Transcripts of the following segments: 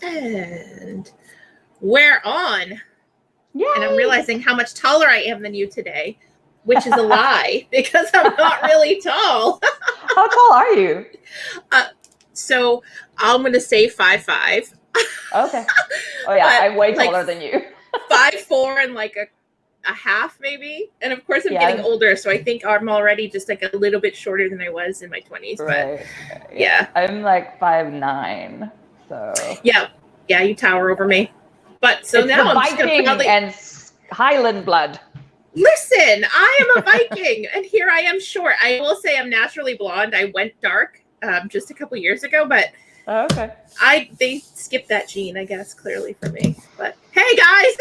And we're on. Yay! And I'm realizing how much taller I am than you today, which is a lie because I'm not really tall. How tall are you? So I'm going to say 5'5". Okay. Oh yeah, I'm way taller than you. 5'4" and like a half maybe. And of course I'm getting older, so I think I'm already just like a little bit shorter than I was in my 20s. Right. But yeah. I'm like 5'9", so. Yeah, you tower over me. But so it's now the I'm just Viking probably... and Highland blood. Listen, I am a Viking, and here I am short. I will say I'm naturally blonde. I went dark just a couple years ago, but okay. They skipped that gene, I guess, clearly for me. But hey, guys,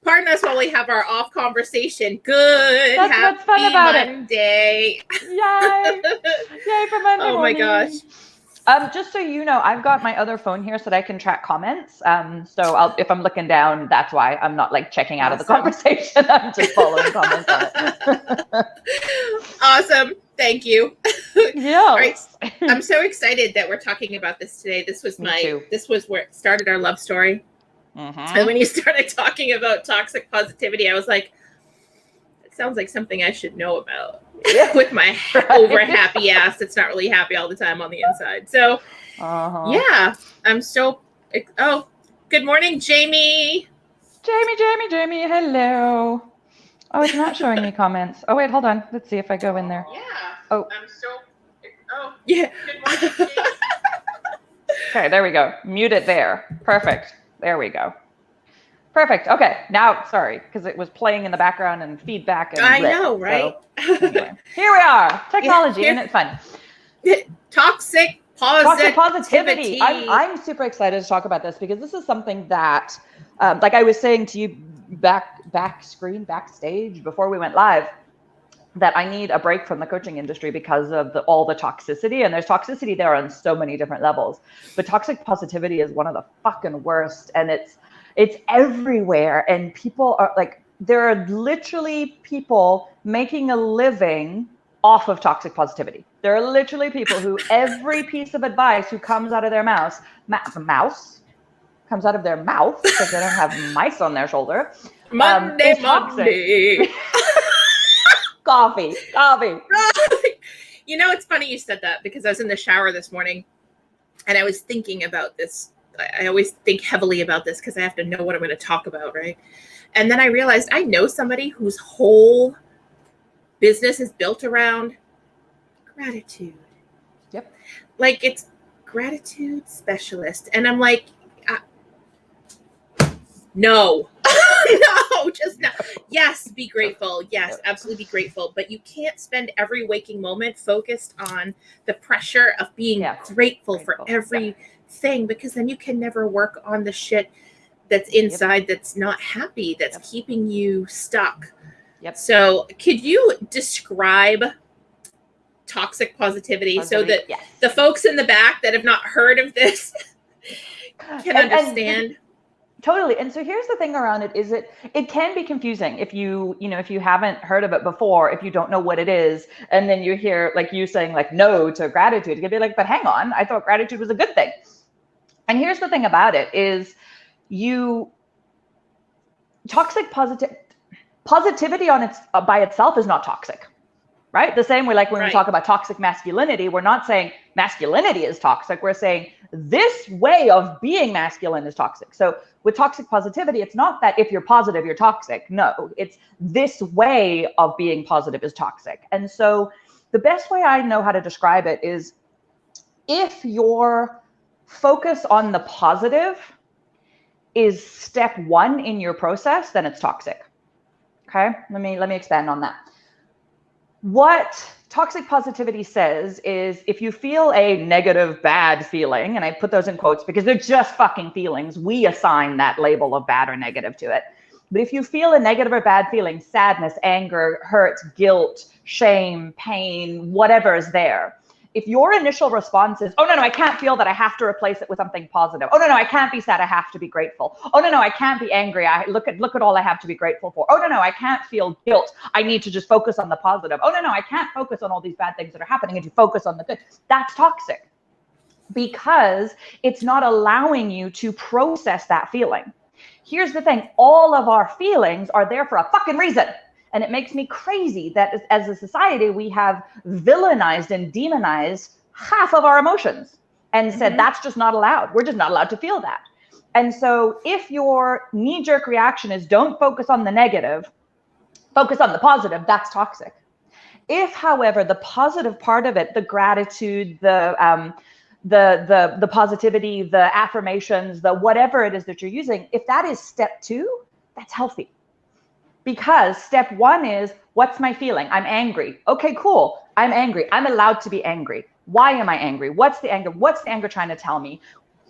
pardon us while we have our off conversation. Good. That's happy what's fun about Monday. Yay! Yay for Monday morning. Oh my gosh. Just so you know, I've got my other phone here so that I can track comments. So if I'm looking down, that's why I'm not like checking out of the conversation. I'm just following comments on it. Awesome. Thank you. Yeah. All right. I'm so excited that we're talking about this today. This was where it started our love story. Mm-hmm. And when you started talking about toxic positivity, I was like, it sounds like something I should know about. With my over happy ass that's not really happy all the time on the inside. So yeah, I'm so... Oh, good morning, Jamie. Jamie, hello. Oh, it's not showing me comments. Oh wait, hold on, let's see if I go in there. Yeah. Yeah. Good morning, Jamie. Okay, there we go. Mute it there. Perfect. There we go. Perfect. Okay. Now, sorry, because it was playing in the background and feedback. And I know, right? So, anyway, here we are. Technology, and it's fun. Toxic positivity. I'm super excited to talk about this because this is something that, like I was saying to you backstage before we went live, that I need a break from the coaching industry because of all the toxicity, and there's toxicity there on so many different levels. But toxic positivity is one of the fucking worst, and it's everywhere, and people are like, there are literally people making a living off of toxic positivity. There are literally people who every piece of advice who comes out of their mouth comes out of their mouth because they don't have mice on their shoulder. Monday. Coffee. You know, it's funny you said that because I was in the shower this morning and I was thinking about this. I always think heavily about this because I have to know what I'm going to talk about, right? And then I realized I know somebody whose whole business is built around gratitude. Yep. Like, it's gratitude specialist. And I'm like, no. No, just no. Yes, be grateful. Yes, absolutely be grateful. But you can't spend every waking moment focused on the pressure of being grateful for everything, because then you can never work on the shit that's inside that's not happy, that's keeping you stuck. Yep. So could you describe toxic positivity so that the folks in the back that have not heard of this can understand? Totally. And so here's the thing around it is it can be confusing if you haven't heard of it before, if you don't know what it is, and then you hear like you saying like no to gratitude. You can be like, but hang on, I thought gratitude was a good thing. And here's the thing about it is toxic positivity on by itself is not toxic. Right? The same way, like when we talk about toxic masculinity, we're not saying masculinity is toxic. We're saying this way of being masculine is toxic. So with toxic positivity, it's not that if you're positive, you're toxic. No, it's this way of being positive is toxic. And so the best way I know how to describe it is if your focus on the positive is step one in your process, then it's toxic. Okay, let me expand on that. What toxic positivity says is if you feel a negative, bad feeling, and I put those in quotes because they're just fucking feelings, we assign that label of bad or negative to it. But if you feel a negative or bad feeling, sadness, anger, hurt, guilt, shame, pain, whatever is there, if your initial response is, oh, no, I can't feel that, I have to replace it with something positive. Oh, no, I can't be sad, I have to be grateful. Oh, no, I can't be angry. Look at all I have to be grateful for. Oh, no, I can't feel guilt. I need to just focus on the positive. Oh, no, I can't focus on all these bad things that are happening and to focus on the good. That's toxic. because it's not allowing you to process that feeling. Here's the thing, all of our feelings are there for a fucking reason. And it makes me crazy that as a society, we have villainized and demonized half of our emotions and said, that's just not allowed. We're just not allowed to feel that. And so if your knee-jerk reaction is don't focus on the negative, focus on the positive, that's toxic. If, however, the positive part of it, the gratitude, the positivity, the affirmations, the whatever it is that you're using, if that is step 2, that's healthy. Because step 1 is, what's my feeling? I'm angry. Okay, cool. I'm angry. I'm allowed to be angry. Why am I angry? What's the anger? What's the anger trying to tell me?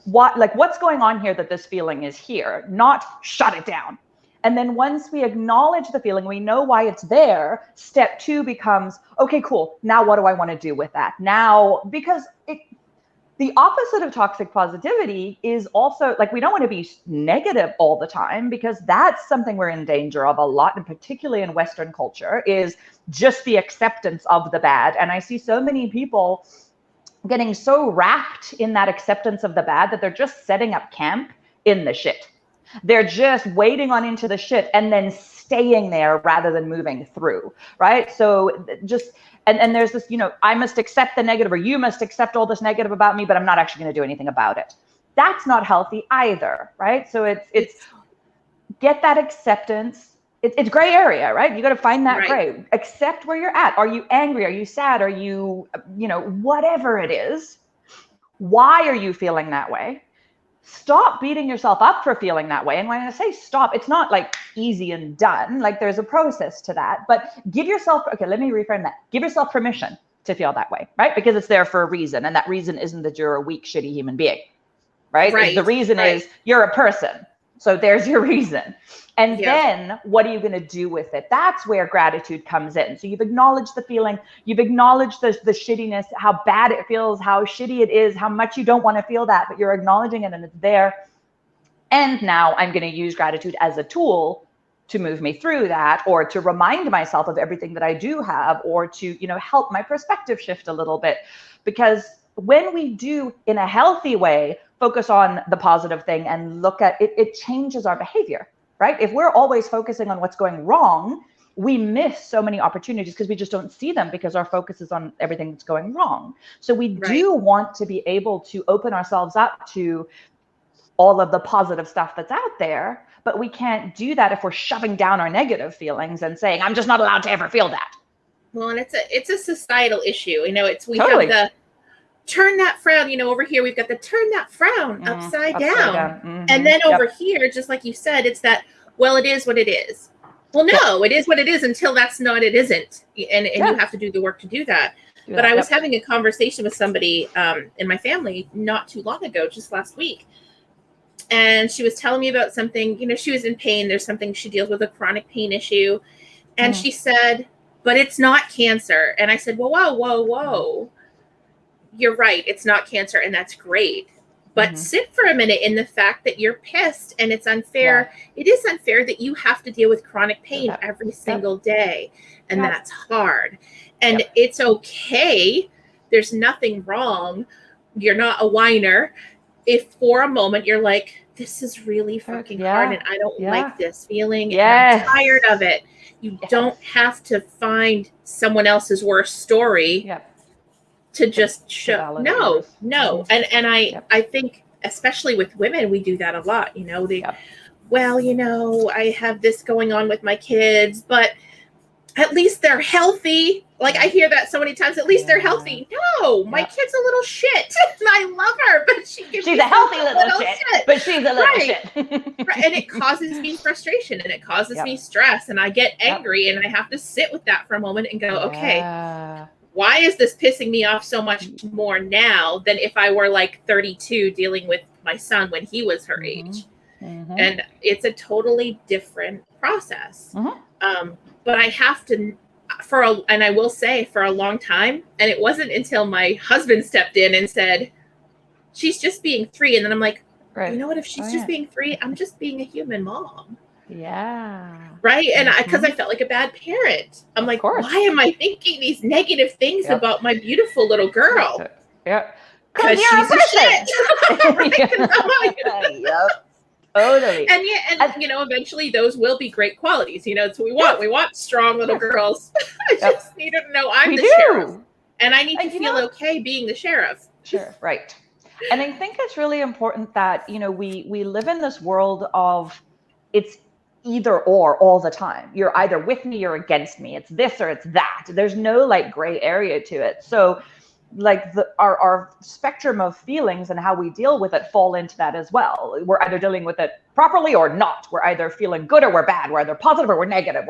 What's going on here that this feeling is here? Not shut it down. And then once we acknowledge the feeling, we know why it's there. Step 2 becomes, okay, cool. Now what do I want to do with that? Now, because the opposite of toxic positivity is also, like, we don't want to be negative all the time, because that's something we're in danger of a lot, and particularly in Western culture, is just the acceptance of the bad. And I see so many people getting so wrapped in that acceptance of the bad that they're just setting up camp in the shit. They're just wading on into the shit and then staying there rather than moving through, right? So just, and there's this, I must accept the negative, or you must accept all this negative about me, but I'm not actually going to do anything about it. That's not healthy either, right? So it's get that acceptance. It's gray area, right? You got to find that gray. Accept where you're at. Are you angry? Are you sad? Are you, whatever it is? Why are you feeling that way? Stop beating yourself up for feeling that way. And when I say stop, it's not like easy and done. Like, there's a process to that. But give yourself, okay, let me reframe that. Give yourself permission to feel that way, right? Because it's there for a reason. And that reason isn't that you're a weak, shitty human being, right? The reason is you're a person. So there's your reason. And then what are you going to do with it? That's where gratitude comes in. So you've acknowledged the feeling, you've acknowledged the shittiness, how bad it feels, how shitty it is, how much you don't want to feel that, but you're acknowledging it and it's there. And now I'm going to use gratitude as a tool to move me through that, or to remind myself of everything that I do have, or to, help my perspective shift a little bit. Because when we do, in a healthy way, focus on the positive thing and look at it, it changes our behavior, right? If we're always focusing on what's going wrong, we miss so many opportunities because we just don't see them, because our focus is on everything that's going wrong. So we do want to be able to open ourselves up to all of the positive stuff that's out there, but we can't do that if we're shoving down our negative feelings and saying, I'm just not allowed to ever feel that. Well, and it's a societal issue. We have the turn that frown, over here, we've got the turn that frown upside down. And then over here, just like you said, it's that, well, it is what it is. Well, no, it is what it is until that's not, it isn't. And you have to do the work to do that. But I was having a conversation with somebody in my family not too long ago, just last week. And she was telling me about something, she was in pain. There's something, she deals with a chronic pain issue. And she said, but it's not cancer. And I said, well, whoa. You're right. It's not cancer, and that's great. But sit for a minute in the fact that you're pissed and it's unfair. It is unfair that you have to deal with chronic pain every single day. And that's hard. And it's okay. There's nothing wrong. You're not a whiner. If for a moment you're like, this is really fucking hard and I don't like this feeling and I'm tired of it. You don't have to find someone else's worst story to just show. No. And I think, especially with women, we do that a lot. I have this going on with my kids, but at least they're healthy. Like, I hear that so many times, at least they're healthy. No, my kid's a little shit. And I love her, but she's a healthy little shit. But she's a little shit. And it causes me frustration and it causes me stress. And I get angry and I have to sit with that for a moment and go, okay, why is this pissing me off so much more now than if I were like 32 dealing with my son when he was her age? And it's a totally different process. But I have to, and I will say, for a long time, and it wasn't until my husband stepped in and said, she's just being 3. And then I'm like, you know what? If she's just being 3, I'm just being a human mom. Right. And because I felt like a bad parent. I'm like, why am I thinking these negative things about my beautiful little girl? because she's a shit. Yep. Totally. And eventually those will be great qualities. It's what we want. Yes. We want strong little girls. I just need her to know I'm the sheriff. And I need to feel okay being the sheriff. Sure, right. And I think it's really important that, we live in this world of it's either or all the time. You're either with me or against me. It's this or it's that. There's no like gray area to it. So like our spectrum of feelings and how we deal with it fall into that as well. We're either dealing with it properly or not. We're either feeling good or we're bad. We're either positive or we're negative.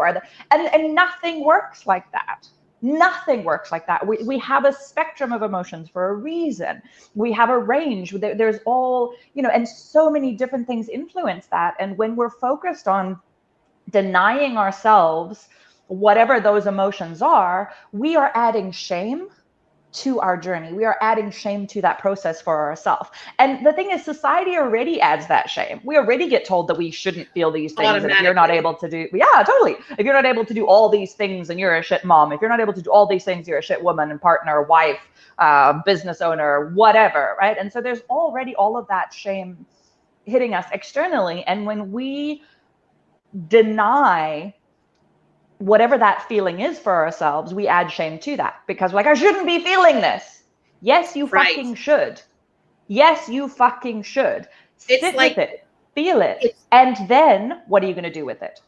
And nothing works like that. Nothing works like that. We have a spectrum of emotions for a reason. We have a range. There's all, and so many different things influence that. And when we're focused on denying ourselves whatever those emotions are, we are adding shame to our journey. We are adding shame to that process for ourselves. And the thing is, society already adds that shame. We already get told that we shouldn't feel these things. And if you're not able to do, totally. If you're not able to do all these things and you're a shit mom, if you're not able to do all these things, you're a shit woman and partner, wife, business owner, whatever, right? And so there's already all of that shame hitting us externally. And when we deny whatever that feeling is for ourselves, we add shame to that because we're like, I shouldn't be feeling this. Yes, you fucking should. Yes, you fucking should. Sit with it, feel it, and then what are you going to do with it?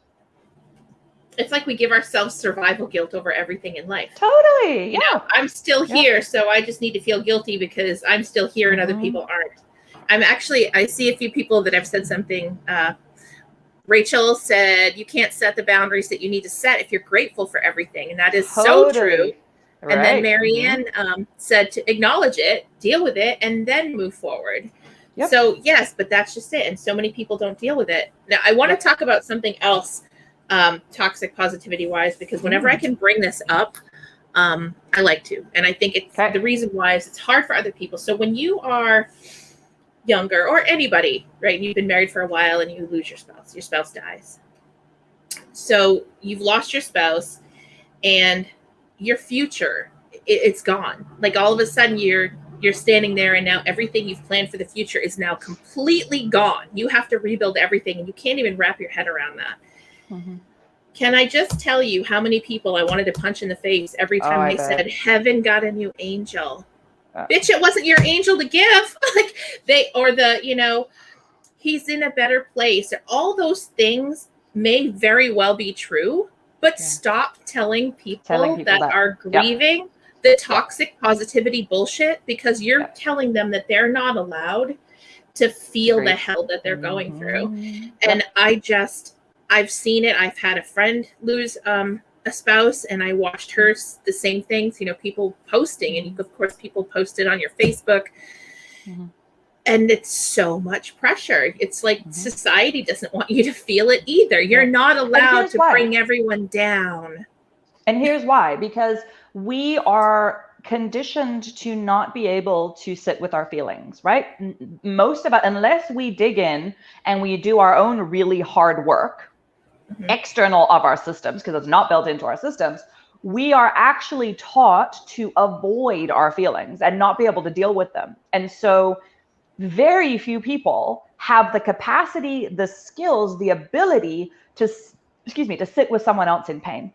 It's like we give ourselves survival guilt over everything in life. Totally. I'm still here, so I just need to feel guilty because I'm still here and other people aren't. I see a few people that have said something. Rachel said, you can't set the boundaries that you need to set if you're grateful for everything. And that is so true. Right. And then Marianne said to acknowledge it, deal with it, and then move forward. Yep. So yes, but that's just it. And so many people don't deal with it. Now, I want to talk about something else, toxic positivity wise, because whenever I can bring this up, I like to. And I think it's the reason why is it's hard for other people. So when you are younger or anybody, right? You've been married for a while and you lose your spouse dies. So you've lost your spouse and your future, it's gone. Like all of a sudden you're standing there and now everything you've planned for the future is now completely gone. You have to rebuild everything and you can't even wrap your head around that. Mm-hmm. Can I just tell you how many people I wanted to punch in the face every time they said, heaven got a new angel? Bitch, it wasn't your angel to give. He's in a better place. All those things may very well be true, but stop telling people that are grieving the toxic positivity bullshit because you're telling them that they're not allowed to feel the hell that they're going through. And I've seen it. I've had a friend lose a spouse and I watched her the same things, people posting and of course people posted on your Facebook and it's so much pressure. It's like society doesn't want you to feel it either. You're not allowed to bring everyone down. And here's why, because we are conditioned to not be able to sit with our feelings, right? Most of us, unless we dig in and we do our own really hard work, external of our systems, because it's not built into our systems, we are actually taught to avoid our feelings and not be able to deal with them. And so very few people have the capacity, the skills, the ability to sit with someone else in pain,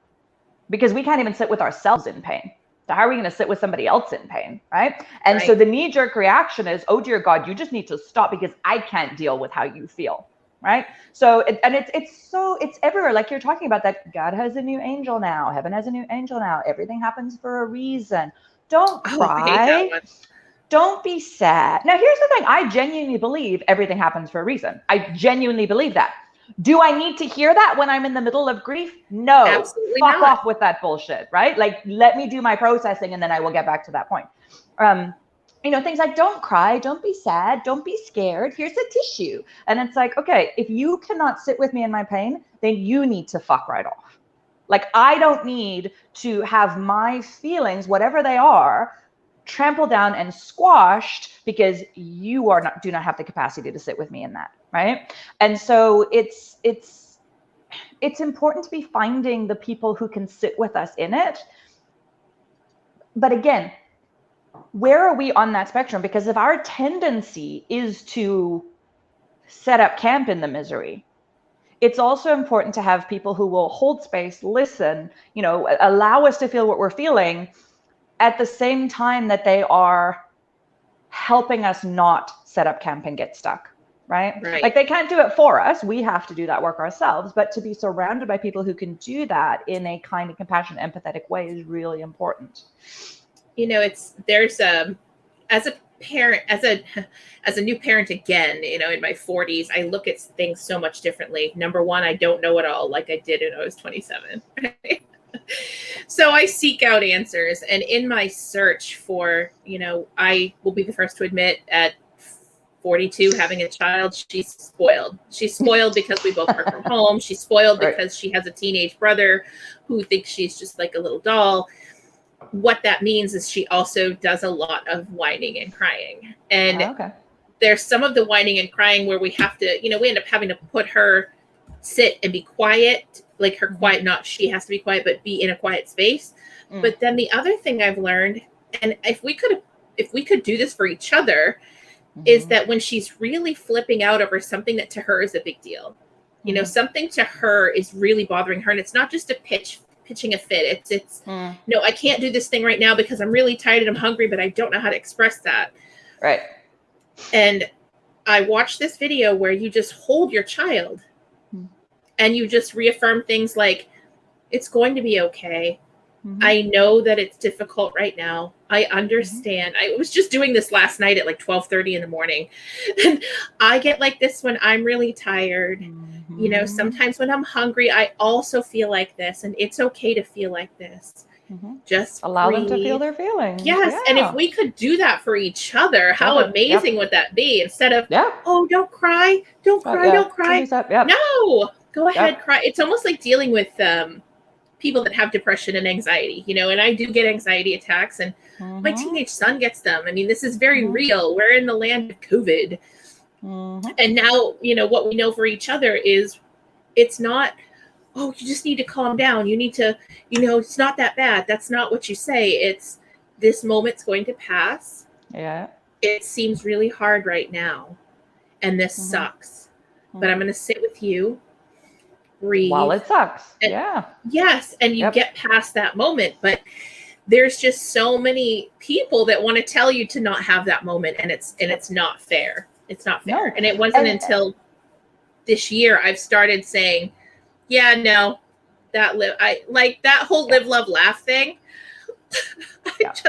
because we can't even sit with ourselves in pain. So how are we going to sit with somebody else in pain, right? And so the knee-jerk reaction is, oh dear God, you just need to stop because I can't deal with how you feel. Right. So, it's everywhere. Like you're talking about that God has a new angel now. Heaven has a new angel now. Everything happens for a reason. Don't cry. Don't be sad. Now, here's the thing. I genuinely believe everything happens for a reason. I genuinely believe that. Do I need to hear that when I'm in the middle of grief? No. Absolutely Fuck not. off with that bullshit. Right. Like, let me do my processing and then I will get back to that point. Things like don't cry, don't be sad, don't be scared. Here's a tissue. And it's like, okay, if you cannot sit with me in my pain, then you need to fuck right off. Like, I don't need to have my feelings, whatever they are, trampled down and squashed because you do not have the capacity to sit with me in that. Right. And so it's important to be finding the people who can sit with us in it. But again, where are we on that spectrum? Because if our tendency is to set up camp in the misery, it's also important to have people who will hold space, listen, allow us to feel what we're feeling at the same time that they are helping us not set up camp and get stuck, right? Like they can't do it for us. We have to do that work ourselves, but to be surrounded by people who can do that in a kind of compassionate, empathetic way is really important. As a parent, as a new parent again, in my 40s, I look at things so much differently. Number one, I don't know it all like I did when I was 27. Right? So I seek out answers, and in my search for, I will be the first to admit, at 42, having a child, she's spoiled. She's spoiled because we both work from home. She's spoiled because she has a teenage brother who thinks she's just like a little doll. What that means is she also does a lot of whining and crying. And there's some of the whining and crying where we have to, we end up having to put her sit and be quiet, like her quiet, not she has to be quiet, but be in a quiet space. But then the other thing I've learned, and if we could do this for each other, is that when she's really flipping out over something that to her is a big deal, something to her is really bothering her. And it's not just pitching a fit. It's no, I can't do this thing right now because I'm really tired and I'm hungry, but I don't know how to express that. Right. And I watched this video where you just hold your child and you just reaffirm things like, it's going to be okay. I know that it's difficult right now. I understand. I was just doing this last night at like 12:30 in the morning. And I get like this when I'm really tired. Sometimes when I'm hungry, I also feel like this, and it's okay to feel like this. Just allow breathe. them to feel their feelings. Yes. Yeah. And if we could do that for each other, how amazing would that be? Instead of, oh, don't cry. Don't cry. Don't cry. No, go ahead, cry. It's almost like dealing with people that have depression and anxiety, and I do get anxiety attacks, and my teenage son gets them. I mean, this is very real. We're in the land of COVID. And now, what we know for each other is it's not, oh, you just need to calm down. You need to, it's not that bad. That's not what you say. It's, this moment's going to pass. Yeah. It seems really hard right now. And this sucks. But I'm going to sit with you. Breathe. While it sucks. Yes. And you get past that moment. But there's just so many people that want to tell you to not have that moment. And it's not fair. It's not fair. And it wasn't until this year I've started saying, that whole live, love, laugh thing. Just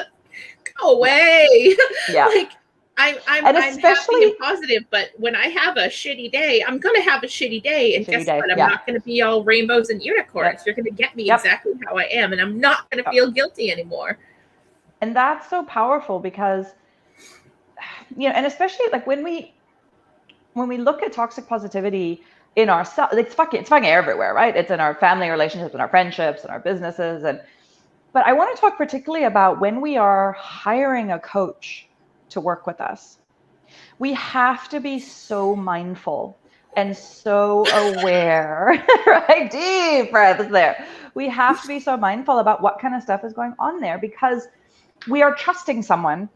go away. Like I'm happy and positive, but when I have a shitty day, I'm going to have a shitty day. And guess what? I'm not going to be all rainbows and unicorns. You're going to get me exactly how I am. And I'm not going to feel guilty anymore. And that's so powerful because, and especially like when we look at toxic positivity in ourselves, it's fucking everywhere, right? It's in our family relationships, in our friendships, in our businesses. But I want to talk particularly about when we are hiring a coach to work with us. We have to be so mindful and so aware, right? Deep breaths there. We have to be so mindful about what kind of stuff is going on there because we are trusting someone,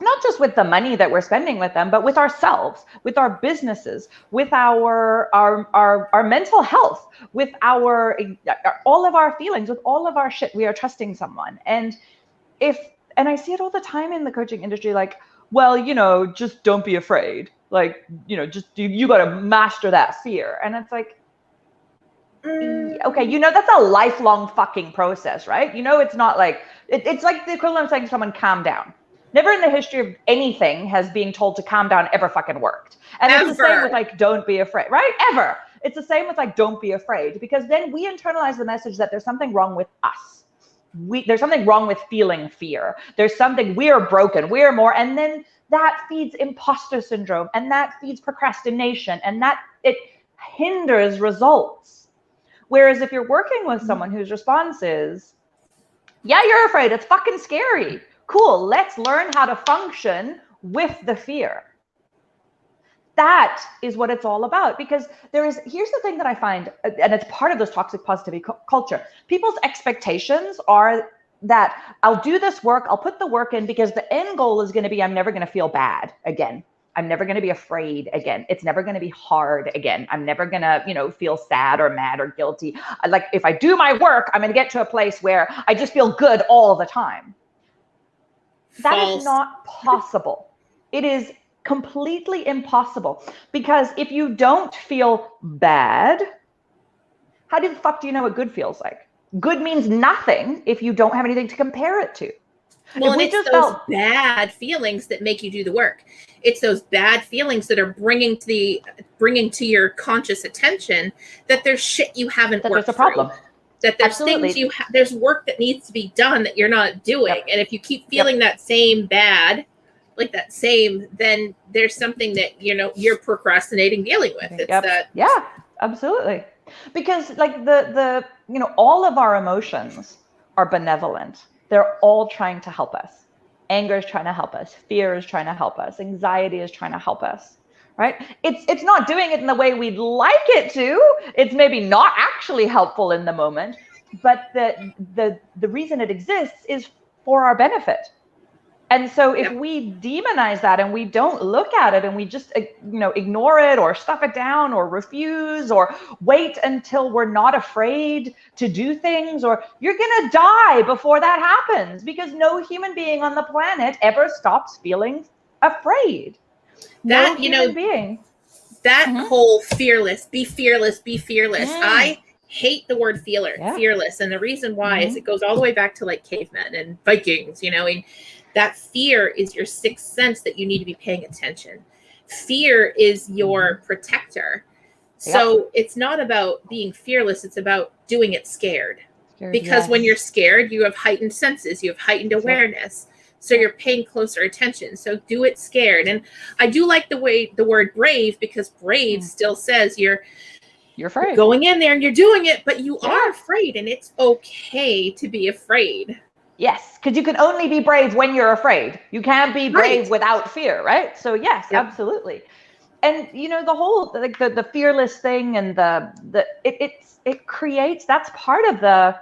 not just with the money that we're spending with them, but with ourselves, with our businesses, with our mental health, with all of our feelings, with all of our shit. We are trusting someone. And I see it all the time in the coaching industry, like, well, just don't be afraid. Like, just you got to master that fear. And it's like, okay, that's a lifelong fucking process, right? It's not like, it's like the equivalent of saying to someone, calm down. Never in the history of anything has being told to calm down ever fucking worked. And it's the same with like, don't be afraid, right? Ever. It's the same with like, don't be afraid, because then we internalize the message that there's something wrong with us. There's something wrong with feeling fear. There's something, we are broken, we are more. And then that feeds imposter syndrome, and that feeds procrastination, and that it hinders results. Whereas if you're working with someone whose response is, yeah, you're afraid, it's fucking scary. Cool, let's learn how to function with the fear. That is what it's all about, because here's the thing that I find, and it's part of this toxic positivity culture. People's expectations are that I'll do this work, I'll put the work in because the end goal is going to be, I'm never going to feel bad again. I'm never going to be afraid again. It's never going to be hard again. I'm never going to, feel sad or mad or guilty. Like if I do my work, I'm going to get to a place where I just feel good all the time. That is not possible. It is completely impossible, because if you don't feel bad, how the fuck do you know what good feels like? Good means nothing if you don't have anything to compare it to. Well, and it's those bad feelings that make you do the work. It's those bad feelings that are bringing to your conscious attention that there's shit you haven't worked through. There's a problem. That there's things there's work that needs to be done that you're not doing. Yep. And if you keep feeling that same bad, then there's something that, you're procrastinating dealing with. It's that. Yeah, absolutely. Because like the all of our emotions are benevolent. They're all trying to help us. Anger is trying to help us. Fear is trying to help us. Anxiety is trying to help us. Right? It's not doing it in the way we'd like it to. It's maybe not actually helpful in the moment, but the reason it exists is for our benefit. And so if we demonize that and we don't look at it and we just ignore it or stuff it down or refuse or wait until we're not afraid to do things, or you're going to die before that happens, because no human being on the planet ever stops feeling afraid. That, whole be fearless. I hate the word fearless. And the reason why is it goes all the way back to like cavemen and Vikings, and that fear is your sixth sense that you need to be paying attention. Fear is your protector. So it's not about being fearless. It's about doing it scared. Because when you're scared, you have heightened senses, you have heightened awareness. So you're paying closer attention. So do it scared. And I do like the word brave, because brave still says you're afraid. Going in there and you're doing it, but you are afraid, and it's okay to be afraid. Yes, because you can only be brave when you're afraid. You can't be brave without fear, right? So yes, absolutely. And the whole like the fearless thing and it creates, that's part of the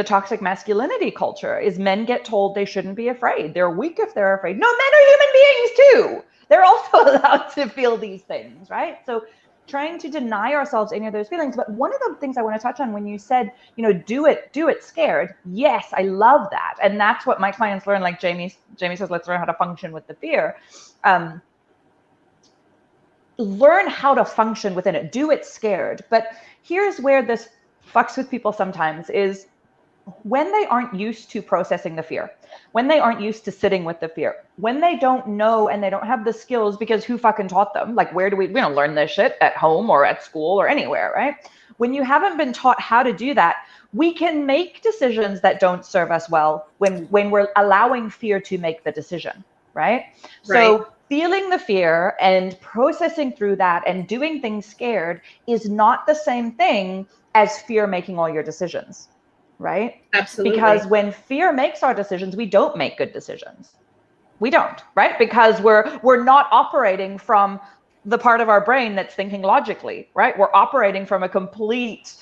toxic masculinity culture, is men get told they shouldn't be afraid. They're weak if they're afraid. No, men are human beings too. They're also allowed to feel these things, right? So trying to deny ourselves any of those feelings. But one of the things I want to touch on when you said, do it scared. Yes, I love that. And that's what my clients learn. Like Jamie says, let's learn how to function with the fear. Learn how to function within it. Do it scared. But here's where this fucks with people sometimes, is when they aren't used to processing the fear, when they aren't used to sitting with the fear, when they don't know and they don't have the skills, because who fucking taught them? Like, where do we don't learn this shit at home or at school or anywhere, right? When you haven't been taught how to do that, we can make decisions that don't serve us well when we're allowing fear to make the decision, right? So feeling the fear and processing through that and doing things scared is not the same thing as fear making all your decisions. Right? Absolutely. Because when fear makes our decisions, we don't make good decisions. We don't, right? Because we're not operating from the part of our brain that's thinking logically, right? We're operating from a complete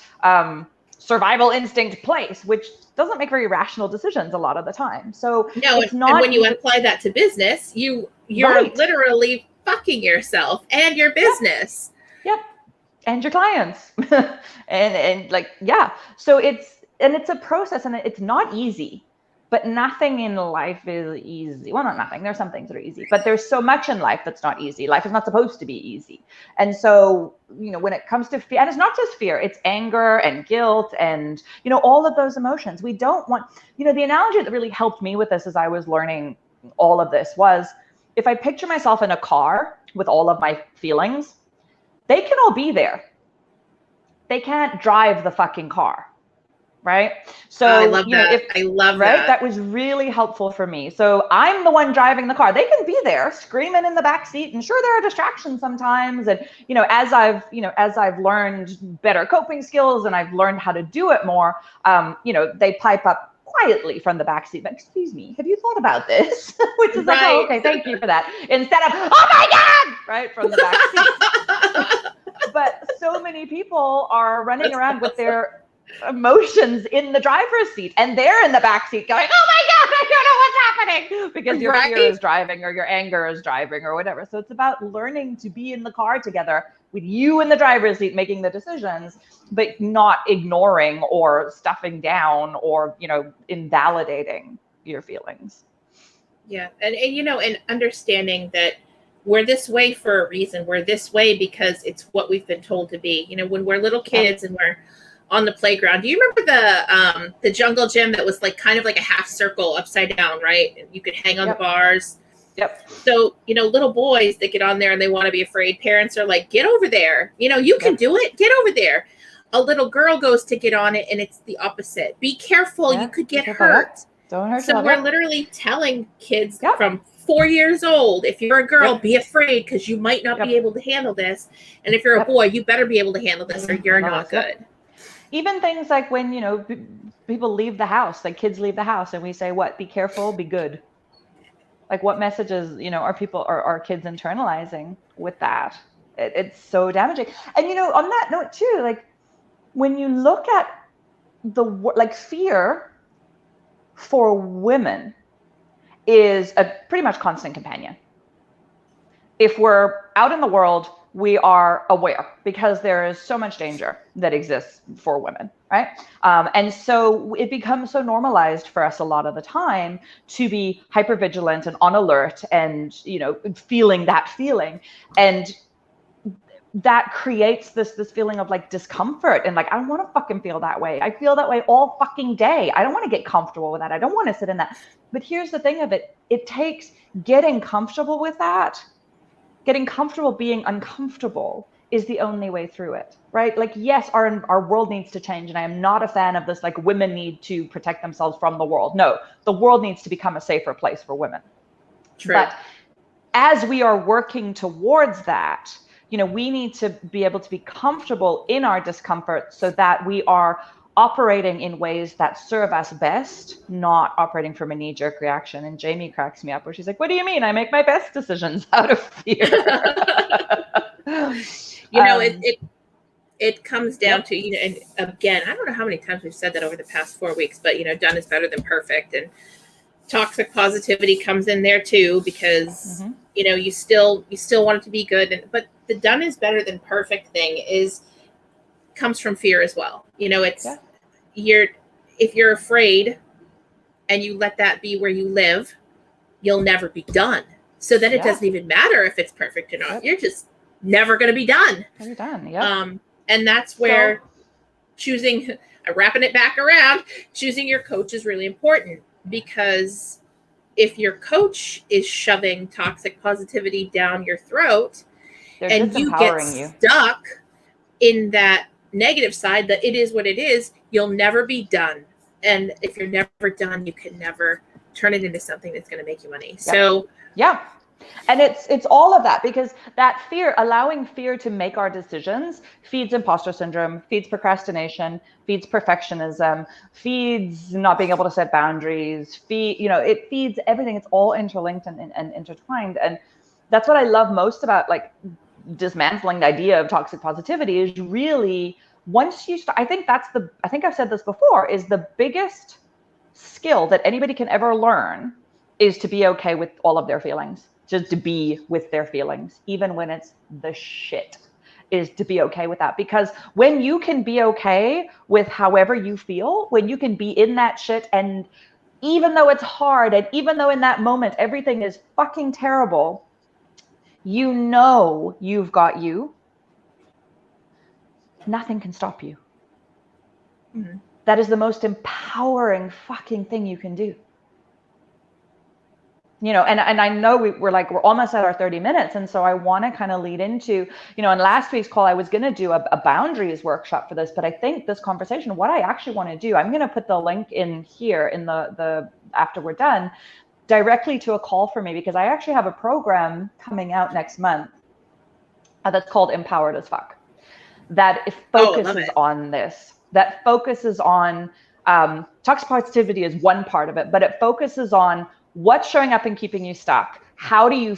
survival instinct place, which doesn't make very rational decisions a lot of the time. So it's not. And when you apply that to business, you're literally fucking yourself and your business. Yep. And your clients. So it's a process, and it's not easy, but nothing in life is easy. Well, not nothing. There's some things that are easy, but there's so much in life that's not easy. Life is not supposed to be easy. And so, when it comes to fear, and it's not just fear, it's anger and guilt and, all of those emotions. We don't want, the analogy that really helped me with this as I was learning all of this was, if I picture myself in a car with all of my feelings, they can all be there. They can't drive the fucking car. Right. So I love that. I love that. That was really helpful for me. So I'm the one driving the car. They can be there screaming in the back seat, and sure, there are distractions sometimes. And, as I've learned better coping skills and I've learned how to do it more, they pipe up quietly from the back seat. But excuse me, have you thought about this? Which is like, oh, okay, thank you for that. Instead of, oh my God, right, from the back seat. But so many people are running around with their emotions in the driver's seat, and they're in the back seat going, oh my God, I don't know what's happening, because your fear is driving or your anger is driving or whatever. So it's about learning to be in the car together with you in the driver's seat making the decisions, but not ignoring or stuffing down or, invalidating your feelings. Yeah. And and understanding that we're this way for a reason. We're this way because it's what we've been told to be. When we're little kids and we're on the playground. Do you remember the jungle gym that was like kind of like a half circle upside down, right? And you could hang on the bars. Yep. So, little boys that get on there and they want to be afraid, parents are like, get over there. You can do it. Get over there. A little girl goes to get on it and it's the opposite. Be careful. You could get hurt. Don't hurt So we're literally telling kids from 4 years old, if you're a girl, be afraid because you might not be able to handle this. And if you're a boy, you better be able to handle this or you're not good. Even things like when, people leave the house, like kids leave the house and we say, what, be careful, be good. Like what messages, are kids internalizing with that? It's so damaging. And, on that note too, like when you look at fear for women is a pretty much constant companion. If we're out in the world, we are aware because there is so much danger that exists for women, right? And so it becomes so normalized for us a lot of the time to be hypervigilant and on alert and, feeling that feeling. And that creates this feeling of like discomfort and like, I don't want to fucking feel that way. I feel that way all fucking day. I don't want to get comfortable with that. I don't want to sit in that. But here's the thing of it. It takes getting comfortable with that. Getting comfortable being uncomfortable is the only way through it, right? Like, yes, our world needs to change. And I am not a fan of this, like women need to protect themselves from the world. No, the world needs to become a safer place for women. True. But as we are working towards that, we need to be able to be comfortable in our discomfort so that we are operating in ways that serve us best, not operating from a knee-jerk reaction. And Jamie cracks me up where she's like, what do you mean? I make my best decisions out of fear. It comes down to, and again, I don't know how many times we've said that over the past 4 weeks, but, done is better than perfect. And toxic positivity comes in there too, because, you still want it to be good. But the done is better than perfect thing comes from fear as well. If you're afraid and you let that be where you live, you'll never be done. So then it doesn't even matter if it's perfect or not. You're just never going to be done. You're done. Yeah. And that's where wrapping it back around, choosing your coach is really important, because if your coach is shoving toxic positivity down your throat and you get stuck in that negative side, that it is what it is, you'll never be done. And if you're never done, you can never turn it into something that's going to make you money. Yep. So and it's all of that, because that fear, allowing fear to make our decisions, feeds imposter syndrome, feeds procrastination, feeds perfectionism, feeds not being able to set boundaries, it feeds everything. It's all interlinked and intertwined. And that's what I love most about like dismantling the idea of toxic positivity is really once you start, I think I've said this before, is the biggest skill that anybody can ever learn is to be okay with all of their feelings. Just to be with their feelings, even when it's the shit, is to be okay with that. Because when you can be okay with however you feel, when you can be in that shit, and even though it's hard, and even though in that moment everything is fucking terrible, you've got you. Nothing can stop you. Mm-hmm. That is the most empowering fucking thing you can do. And I know we're almost at our 30 minutes. And so I want to kind of lead into, in last week's call, I was going to do a boundaries workshop for this, but I think this conversation, what I actually want to do, I'm going to put the link in here in the after we're done, directly to a call for me, because I actually have a program coming out next month that's called Empowered as Fuck, that focuses on this, that focuses on toxic positivity is one part of it, but it focuses on what's showing up and keeping you stuck. How do you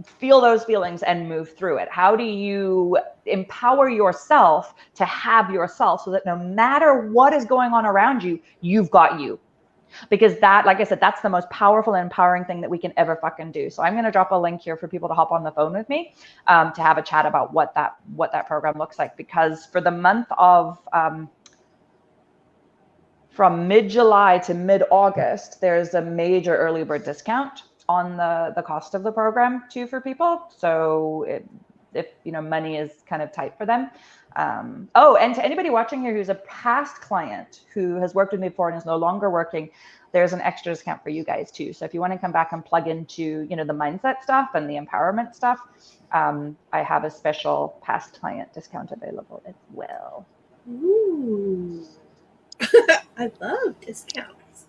feel those feelings and move through it? How do you empower yourself to have yourself so that no matter what is going on around you, you've got you? Because that, like I said, that's the most powerful and empowering thing that we can ever fucking do. So I'm going to drop a link here for people to hop on the phone with me to have a chat about what that program looks like. Because for the month of from mid-July to mid-August, there's a major early bird discount on the cost of the program too for people. So if money is kind of tight for them. And to anybody watching here who's a past client who has worked with me before and is no longer working, there's an extra discount for you guys too. So if you want to come back and plug into, the mindset stuff and the empowerment stuff, I have a special past client discount available as well. Ooh. I love discounts.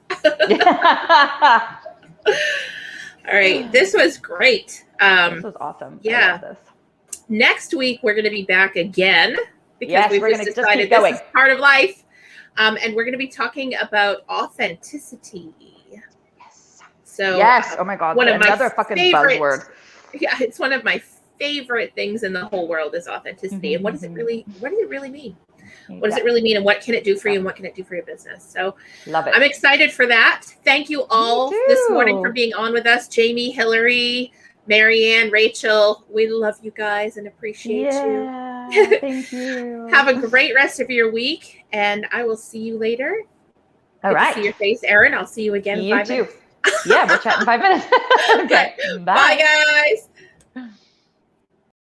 All right. This was great. This was awesome. Yeah. I love this. Next week, we're going to be back again because we've we're just decided this is part of life. And we're going to be talking about authenticity. Yes. So yes. Oh my God. Another fucking buzzword. Yeah. It's one of my favorite things in the whole world is authenticity. And what does it really mean? What does it really mean? And what can it do for you? And what can it do for your business? So love it. I'm excited for that. Thank you all this morning for being on with us. Jamie, Hillary, Marianne, Rachel, we love you guys and appreciate you. Thank you. Have a great rest of your week, and I will see you later. All right. See your face, Erin. I'll see you again in 5 minutes. Yeah, we'll chat in 5 minutes. Okay. Bye, guys.